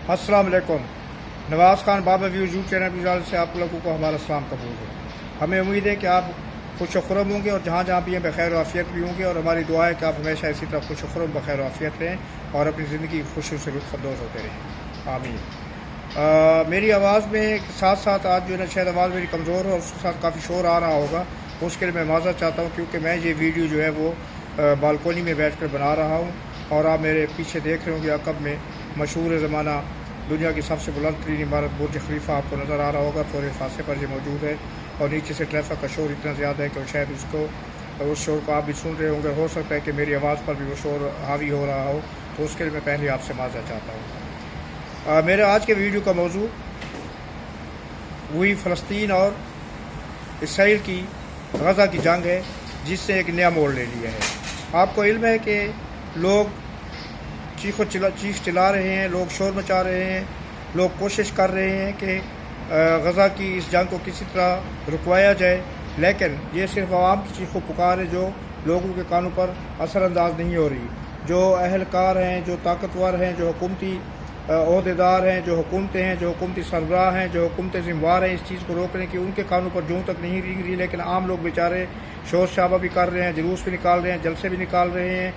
अस्सलाम वालेकुम। नवाज़ खान बाबा YouTube channel की जान से आप लोगों को हमारा सलाम कबूल है। हमें उम्मीद है कि आप खुश खुरम होंगे और जहाँ जहाँ भी हैं बखैर आफियत भी होंगे, और हमारी दुआ है कि आप हमेशा इसी तरह खुश खुरम बखैर आफियत रहें और अपनी ज़िंदगी खुशी से लुत्फ़अंदोज़ होते रहें। आमीन। मेरी आवाज़ में साथ साथ आज जो है ना शायद आवाज़ मेरी कमज़ोर है और उसके साथ काफ़ी शोर आ रहा होगा, उसके लिए मैं माज़रत चाहता हूँ, क्योंकि मैं ये वीडियो जो है वो बालकोनी में बैठ कर बना रहा हूँ और आप मेरे पीछे देख रहे होंगे अक़ब में मशहूर ज़माना दुनिया की सबसे बुलंद तरीन इमारत बुर्ज खलीफा आपको नज़र आ रहा होगा। थोड़े फासले पर ये मौजूद है और नीचे से ट्रैफिक का शोर इतना ज़्यादा है कि शायद उस शोर को आप भी सुन रहे होंगे। हो सकता है कि मेरी आवाज़ पर भी वो शोर हावी हो रहा हो, तो उसके लिए मैं पहले आपसे माज़रत चाहता हूँ। मेरे आज के वीडियो का मौजू वही फ़लस्तीन और इसराइल की गज़ा की जंग है, जिससे एक नया मोड़ ले लिया है। आपको इल्म है कि लोग चीख चिल्ला रहे हैं, लोग शोर मचा रहे हैं, लोग कोशिश कर रहे हैं कि गज़ा की इस जंग को किसी तरह रुकवाया जाए, लेकिन ये सिर्फ आवाम की चीखों पुकार है जो लोगों के कानों पर असरअंदाज नहीं हो रही। जो अहलकार हैं, जो ताकतवर हैं, जो हुकूमती ओहदेदार हैं, जो हुकूमतें हैं, जो हुकूमती सरबराह हैं, जो हुकूमतें ज़िम्मेवार हैं इस चीज़ को रोकने की, उनके कानों पर जूं तक नहीं रेंग रही, लेकिन आम लोग बेचारे शोर शराबा भी कर रहे हैं, जुलूस भी निकाल रहे हैं, जलसे भी निकाल रहे हैं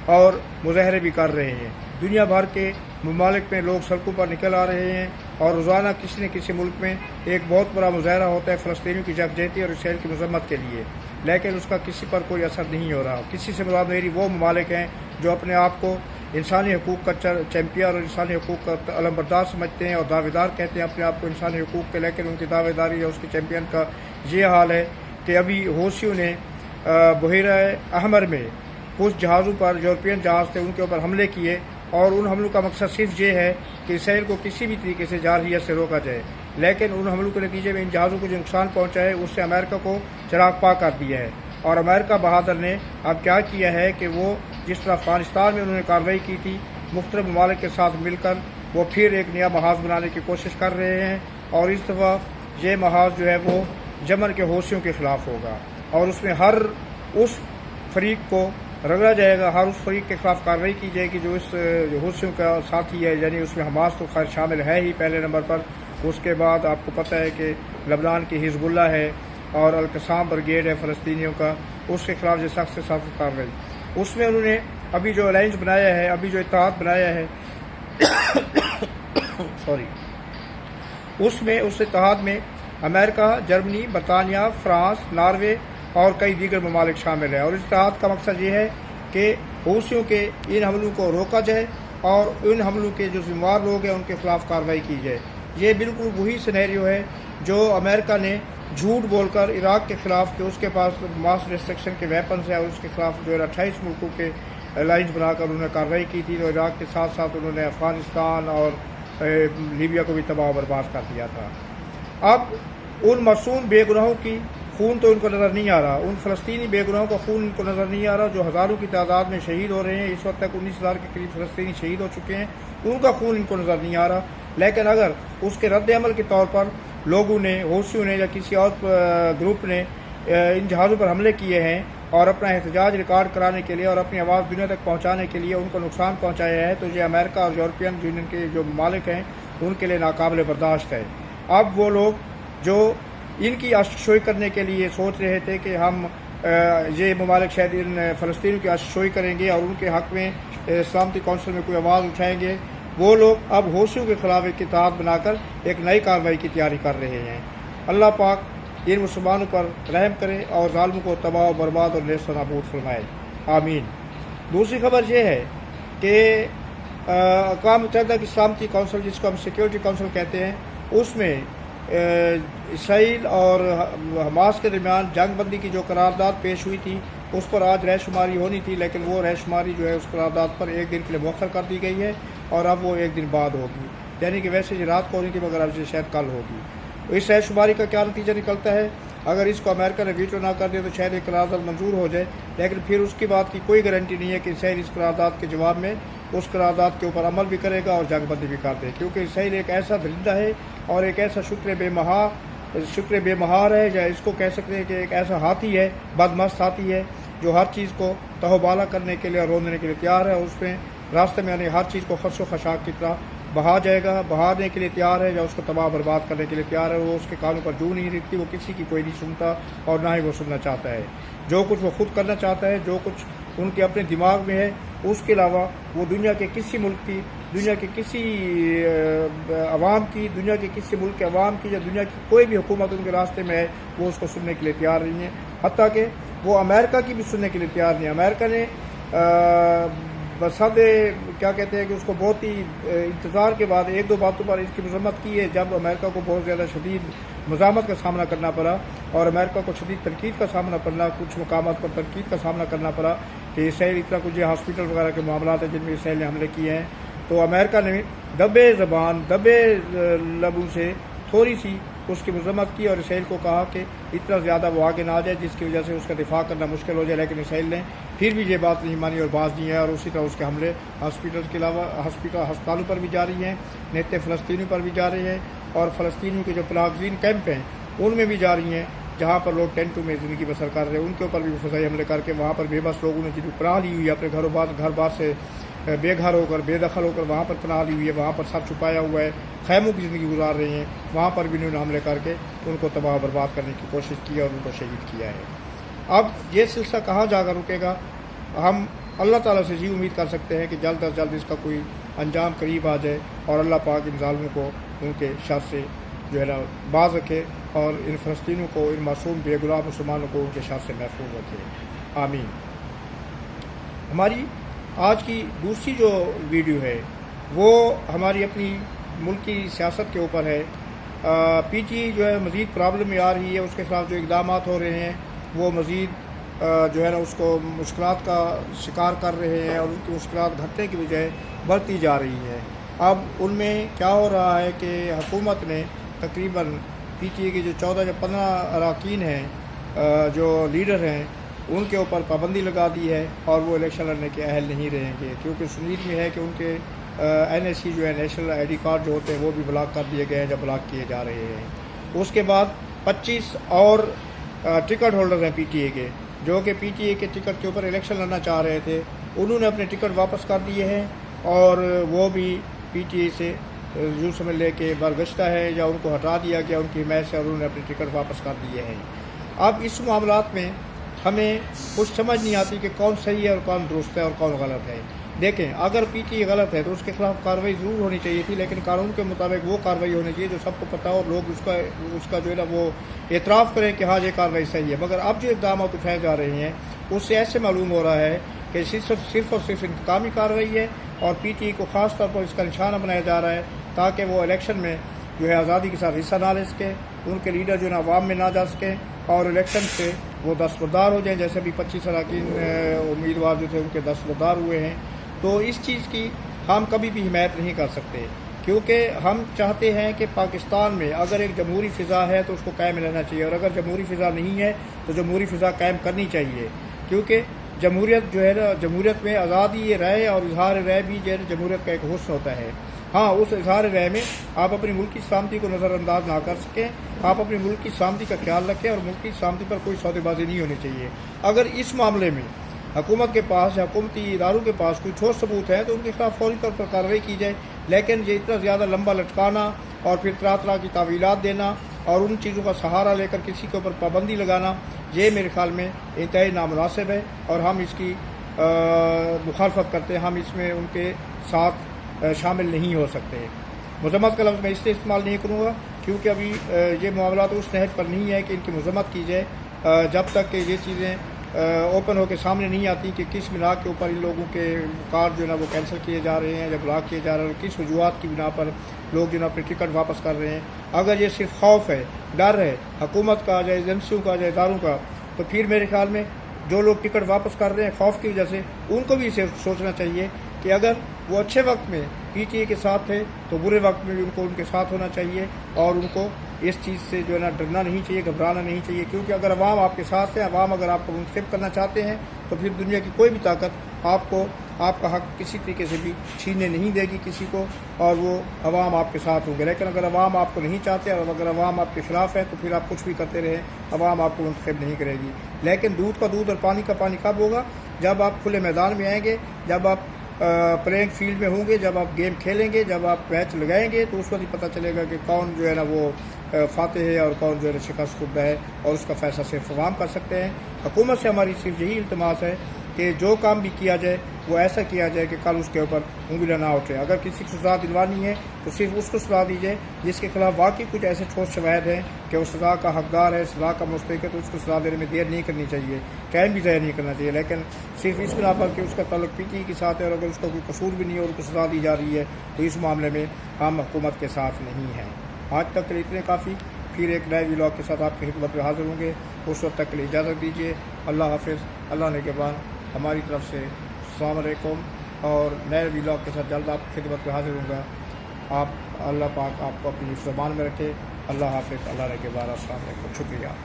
और मुजाहरे भी कर रहे हैं। दुनिया भर के ममालिक में लोग सड़कों पर निकल आ रहे हैं और रोज़ाना किसी न किसी मुल्क में एक बहुत बड़ा मुजाहरा होता है फ़लस्तीनियों की यकजहती और इसराइल की मज़म्मत के लिए, लेकिन उसका किसी पर कोई असर नहीं हो रहा। किसी से मुराद मेरी वो ममालिक हैं जो अपने आप को इंसानी हकूक़ का चैम्पियन और इंसानी हकूक़ का अलमबरदार समझते हैं और दावेदार कहते हैं अपने आप को इंसानी हकूक़ के, लेकिन उनकी दावेदारी या उसके चैम्पियन का ये हाल है कि अभी हौसियों ने बहरा अहमर में कुछ जहाज़ों पर, यूरोपियन जहाज़ थे, उनके ऊपर हमले किए और उन हमलों का मकसद सिर्फ ये है कि इसराइल को किसी भी तरीके से जारहियत से रोका जाए। लेकिन उन हमलों के नतीजे में इन जहाज़ों को जो नुकसान पहुँचा है उससे अमेरिका को चिराग पाक कर दिया है। और अमेरिका बहादुर ने अब क्या किया है कि वो जिस तरह अफ़गानिस्तान में उन्होंने कार्रवाई की थी मुख्तलिफ ममालिक के साथ मिलकर, वो फिर एक नया महाज बनाने की कोशिश कर रहे हैं और इस दफ़ा ये महाज जो है वो यमन के हौसियों के ख़िलाफ़ होगा और उसमें हर उस फरीक को रगड़ा जाएगा, हर उस फरीक के ख़िलाफ़ कार्रवाई की जाएगी जो इस हौसियों का साथी है। यानी उसमें हमास तो खैर शामिल है ही पहले नंबर पर, उसके बाद आपको पता है कि लबनान की हिजबुल्लाह है और अल-क़साम ब्रिगेड है फ़लस्तीनियों का, उसके ख़िलाफ़ जो सख्त से सख्त कार्रवाई। उसमें उन्होंने अभी जो अलायंस बनाया है, अभी जो इत्तेहाद बनाया है सॉरी, उसमें उस इत्तेहाद में अमेरिका, जर्मनी, बरतानिया, फ्रांस, नॉर्वे और कई दीगर ममालिक शामिल है। और इस इत्तेहाद का मकसद ये है कि हौसियों के इन हमलों को रोका जाए और इन हमलों के जो ज़िम्मेवार लोग हैं उनके ख़िलाफ़ कार्रवाई की जाए। ये बिल्कुल वही सिनेरियो है जो अमेरिका ने झूठ बोलकर इराक़ के ख़िलाफ़ कि उसके पास मास डिस्ट्रक्शन के वेपन्स है और उसके ख़िलाफ़ जो है 28 मुल्कों के अलाइंस बनाकर उन्होंने कार्रवाई की थी। तो इराक़ के साथ साथ उन्होंने अफ़गानिस्तान और लीबिया को भी तबाह बर्बाद कर दिया था। अब उन मासूम बेगुनाहों की खून तो उनको नज़र नहीं आ रहा, उन फ़लस्तीनी बेगुनाहों का खून उनको नज़र नहीं आ रहा जो हज़ारों की तादाद में शहीद हो रहे हैं। इस वक्त तक 19,000 के करीब फ़लस्तीनी शहीद हो चुके हैं, उनका खून इनको नज़र नहीं आ रहा। लेकिन अगर उसके रद्द अमल के तौर पर लोगों ने, हौसियों ने या किसी और ग्रुप ने इन जहाज़ों पर हमले किए हैं और अपना एहतजाज रिकॉर्ड कराने के लिए और अपनी आवाज़ दुनिया तक पहुँचाने के लिए उनको नुकसान पहुँचाया है, तो ये अमेरिका और यूरोपियन यूनियन के जो ममालिक हैं उनके लिए नाकाबिल बर्दाश्त है। अब वो लोग जो इनकी आशिशोई करने के लिए सोच रहे थे कि हम ये ममालिक शायद इन फ़लस्तीनियों की आशिशोई करेंगे और उनके हक़ में सलामती कौंसिल में कोई आवाज़ उठाएंगे, वो लोग अब हौसियों के ख़िलाफ़ एक इत्तेहाद बनाकर एक नई कार्रवाई की तैयारी कर रहे हैं। अल्लाह पाक इन मुसलमानों पर रहम करे और ज़ालिमों को तबाह बर्बाद और नेस्त नाबूद फरमाए। आमीन। दूसरी खबर ये है कि अक़वाम मुत्तहिदा की सलामती कौंसिल, जिसको हम सिक्योरिटी काउंसिल कहते हैं, उसमें इसराइल और हमास के दरमियान जंग बंदी की जो करारदाद पेश हुई थी उस पर आज रहशुमारी होनी थी, लेकिन वो रहशुमारी जो है उस करारदाद पर एक दिन के लिए मौखर कर दी गई है और अब वो एक दिन बाद होगी। यानी कि वैसे ये रात को होनी थी मगर अब ये शायद कल होगी। तो इस रहशुमारी का क्या नतीजा निकलता है? अगर इसको अमेरिका ने वीटो ना कर दिया तो शायद एक करारदाद मंजूर हो जाए, लेकिन फिर उसकी बात की कोई गारंटी नहीं है कि इसराइल इस करारदाद के जवाब में उस करारदाद के ऊपर अमल भी करेगा और जंग बंदी भी कर दे, क्योंकि इसराइल एक ऐसा दरिंदा है और एक ऐसा शुक्र बेमहार है, या इसको कह सकते हैं कि एक ऐसा हाथी है, बदमस्त हाथी है जो हर चीज़ को तहोबाला करने के लिए और रोंदने के लिए तैयार है। उसमें रास्ते में यानी हर चीज़ को खर्शो खशाक की तरह بہا جائے گا، بہانے کے لیے تیار ہے یا اس کو تباہ برباد کرنے کے لیے تیار ہے، وہ اس کے کانوں پر جو نہیں رکھتی، وہ کسی کی کوئی نہیں سنتا اور نہ ہی وہ سننا چاہتا ہے۔ جو کچھ وہ خود کرنا چاہتا ہے، جو کچھ ان کے اپنے دماغ میں ہے، اس کے علاوہ وہ دنیا کے کسی ملک کی، دنیا کے کسی عوام کی، دنیا کے کسی ملک کے عوام کی یا دنیا کی کوئی بھی حکومت ان کے راستے میں ہے، وہ اس کو سننے کے لیے تیار نہیں ہے۔ حتیٰ کہ وہ امریکہ کی بھی سننے کے لیے تیار نہیں ہے۔ امریکہ نے بصد کیا کہتے ہیں کہ اس کو بہت ہی انتظار کے بعد ایک دو باتوں پر اس کی مذمت کی ہے، جب امریکہ کو بہت زیادہ شدید مزاحمت کا سامنا کرنا پڑا اور امریکہ کو شدید تنقید کا سامنا کرنا، کچھ مقامات پر تنقید کا سامنا کرنا پڑا کہ اسرائیل اتنا کچھ یہ ہاسپٹل وغیرہ کے معاملات ہیں جن میں اسرائیل نے حملے کیے ہیں، تو امریکہ نے دبے زبان دبے لبوں سے تھوڑی سی اس کی مذمت کی اور اسرائیل کو کہا کہ اتنا زیادہ وہ آگے نہ آ جائے جس کی وجہ سے اس کا دفاع کرنا مشکل ہو جائے، لیکن اسرائیل نے پھر بھی یہ بات نہیں مانی اور باز نہیں ہے، اور اسی طرح اس کے حملے ہاسپٹل کے علاوہ ہسپتالوں پر بھی جاری ہیں، نہتے فلسطینیوں پر بھی جاری ہیں، اور فلسطینیوں کے جو پناہ کیمپ ہیں ان میں بھی جاری ہیں، جہاں پر لوگ ٹینٹوں میں زندگی بسر کر رہے ہیں، ان کے اوپر بھی فضائی حملے کر کے وہاں پر بے بس لوگوں نے جو پناہ لی ہوئی ہے، اپنے گھر بار سے بے گھر ہو کر بے دخل ہو کر وہاں پر پناہ لی ہوئی ہے، وہاں پر سر چھپایا ہوا ہے، خیموں کی زندگی گزار رہے ہیں، وہاں پر بھی انہوں نے حملے کر کے ان کو تباہ برباد کرنے کی کوشش کی اور ان کو شہید کیا ہے۔ اب یہ سلسلہ کہاں جا کر رکے گا؟ ہم اللہ تعالیٰ سے یہ امید کر سکتے ہیں کہ جلد از جلد اس کا کوئی انجام قریب آ جائے اور اللہ پاک ان ظالموں کو ان کے شر سے جو ہے نا باز رکھے اور ان فلسطینیوں کو، ان معصوم بے گناہ مسلمانوں کو ان کے شر سے محفوظ رکھے، آمین۔ ہماری آج کی دوسری جو ویڈیو ہے وہ ہماری اپنی ملکی سیاست کے اوپر ہے۔ پی ٹی جو ہے مزید پرابلم میں آ رہی ہے، اس کے خلاف جو اقدامات ہو رہے ہیں وہ مزید جو ہے نا اس کو مشکلات کا شکار کر رہے ہیں اور ان کی مشکلات گھٹنے کی بجائے بڑھتی جا رہی ہے۔ اب ان میں کیا ہو رہا ہے کہ حکومت نے تقریباً پی ٹی اے کے جو 14 یا 15 اراکین ہیں، جو لیڈر ہیں، ان کے اوپر پابندی لگا دی ہے اور وہ الیکشن لڑنے کے اہل نہیں رہیں گے، کیونکہ سنید میں ہے کہ ان کے این ایس سی جو ہے نیشنل آئی ڈی کارڈ جو ہوتے ہیں وہ بھی بلاک کر دیے گئے ہیں، جب بلاک کیے جا رہے ہیں۔ اس کے بعد 25 اور ٹکٹ ہولڈر ہیں پی ٹی اے کے، جو کہ پی ٹی اے کے ٹکٹ کے اوپر الیکشن لڑنا چاہ رہے تھے، انہوں نے اپنے ٹکٹ واپس کر دیے ہیں اور وہ بھی پی ٹی اے سے یوں سمجھ لے کے برگشتہ ہے یا ان کو ہٹا دیا گیا ان کی حمایت سے اور انہوں نے اپنے ٹکٹ واپس کر دیے ہیں۔ اب اس معاملات میں ہمیں کچھ سمجھ نہیں آتی کہ کون صحیح ہے اور کون درست ہے اور کون غلط ہے۔ دیکھیں، اگر پی ٹی اے غلط ہے تو اس کے خلاف کارروائی ضرور ہونی چاہیے تھی، لیکن قانون کے مطابق وہ کارروائی ہونی چاہیے جو سب کو پتہ ہو اور لوگ اس کا جو ہے نا وہ اعتراف کریں کہ ہاں یہ کارروائی صحیح ہے۔ مگر اب جو اقدامات اٹھائے جا رہے ہیں اس سے ایسے معلوم ہو رہا ہے کہ صرف اور صرف انتقامی کارروائی ہے اور پی ٹی اے کو خاص طور پر اس کا نشانہ بنایا جا رہا ہے تاکہ وہ الیکشن میں جو ہے آزادی کے ساتھ حصہ نہ لے سکیں، ان کے لیڈر جو ہے نا عوام میں نہ جا سکیں اور الیکشن سے وہ دستبردار ہو جائیں، جیسے بھی 25 اراکین امیدوار جو تھے ان کے دستبردار ہوئے ہیں۔ تو اس چیز کی ہم کبھی بھی حمایت نہیں کر سکتے، کیونکہ ہم چاہتے ہیں کہ پاکستان میں اگر ایک جمہوری فضا ہے تو اس کو قائم رہنا چاہیے، اور اگر جمہوری فضا نہیں ہے تو جمہوری فضا قائم کرنی چاہیے، کیونکہ جمہوریت جو ہے نا، جمہوریت میں آزادی رائے اور اظہار رائے بھی جو ہے جمہوریت کا ایک حسن ہوتا ہے۔ ہاں، اس اظہار رائے میں آپ اپنی ملکی سلامتی کو نظر انداز نہ کر سکیں، آپ اپنی ملکی سلامتی کا خیال رکھیں اور ملکی سلامتی پر کوئی سودے بازی نہیں ہونی چاہیے۔ اگر اس معاملے میں حکومت کے پاس یا حکومتی اداروں کے پاس کوئی ٹھوس ثبوت ہے تو ان کے خلاف فوری طور پر کارروائی کی جائے، لیکن یہ اتنا زیادہ لمبا لٹکانا اور پھر طرح کی تعویلات دینا اور ان چیزوں کا سہارا لے کر کسی کے اوپر پابندی لگانا، یہ میرے خیال میں انتہائی نامناسب ہے اور ہم اس کی مخالفت کرتے ہیں، ہم اس میں ان کے ساتھ شامل نہیں ہو سکتے۔ مذمت کا لفظ میں اس لیے استعمال نہیں کروں گا کیونکہ ابھی یہ معاملات اس نہج پر نہیں ہے کہ ان کی مذمت کی جائے، جب تک کہ یہ چیزیں اوپن ہو کے سامنے نہیں آتی کہ کس بنا کے اوپر ان لوگوں کے کارڈ جو ہے نا وہ کینسل کیے جا رہے ہیں یا بلاک کیے جا رہے ہیں، کس وجوہات کی بنا پر لوگ جو ہے نا اپنے ٹکٹ واپس کر رہے ہیں۔ اگر یہ صرف خوف ہے، ڈر ہے حکومت کا یا ایجنسیوں کا یا اداروں کا، تو پھر میرے خیال میں جو لوگ ٹکٹ واپس کر رہے ہیں خوف کی وجہ سے، ان کو بھی اسے سوچنا چاہیے کہ اگر وہ اچھے وقت میں پی ٹی اے کے ساتھ تھے تو برے وقت میں بھی ان کو ان کے ساتھ ہونا چاہیے اور ان کو اس چیز سے جو ہے نا ڈرنا نہیں چاہیے، گھبرانا نہیں چاہیے، کیونکہ اگر عوام آپ کے ساتھ ہے، عوام اگر آپ کو منتخب کرنا چاہتے ہیں تو پھر دنیا کی کوئی بھی طاقت آپ کو آپ کا حق کسی طریقے سے بھی چھیننے نہیں دے گی کسی کو، اور وہ عوام آپ کے ساتھ ہوں گے۔ لیکن اگر عوام آپ کو نہیں چاہتے اور اگر عوام آپ کے خلاف ہے تو پھر آپ کچھ بھی کرتے رہیں، عوام آپ کو منتخب نہیں کرے گی۔ لیکن دودھ کا دودھ اور پانی کا پانی کب ہوگا؟ جب آپ کھلے میدان میں آئیں گے، جب آپ प्लेइंग फील्ड में होंगे, जब आप गेम खेलेंगे, जब आप मैच लगाएंगे तो उस वक्त ही पता चलेगा कि कौन जो है ना वो फातह है और कौन जो है ना शिकस्त खुर्दा है, और उसका फैसला सिर्फ अवाम कर सकते हैं। हुकूमत से हमारी सिर्फ यही इल्तमास है कि जो काम भी किया जाए वो ऐसा किया जाए कि कल उसके ऊपर उंगलियां ना उठे। अगर किसी को सज़ा दिलवानी है तो सिर्फ उसको सज़ा दीजिए जिसके खिलाफ वाकई कुछ ऐसे ठोस शवाहिद हैं कि वो सज़ा का हकदार है, सज़ा का मुस्तहिक है, तो उसको सज़ा देने में देर नहीं करनी चाहिए, टाइम भी ज़ाया नहीं करना चाहिए। लेकिन सिर्फ इस बिना पर कि उसका तल्लुक पीटी के साथ है और अगर उसका कोई कसूर भी नहीं है और उसको सज़ा दी जा रही है तो इस मामले में हम हुकूमत के साथ नहीं हैं। आज तक के लिए इतने काफ़ी, फिर एक नए व्लॉग के साथ आपकी खिदमत में हाज़िर होंगे। उस वक्त तक के लिए इजाज़त दीजिए। अल्लाह हाफ़िज़। अल्लाह ने के बाद हमारी तरफ से अस्सलाम वालेकुम, और नए व्लॉग के साथ जल्द आपकी खिदमत में हाज़िर होऊंगा। आप अल्लाह पाक आपको अपनी ज़बान में रखे। अल्लाह हाफ़िज़। अल्लाह ने के बाद अस्सलाम वालेकुम। शुक्रिया।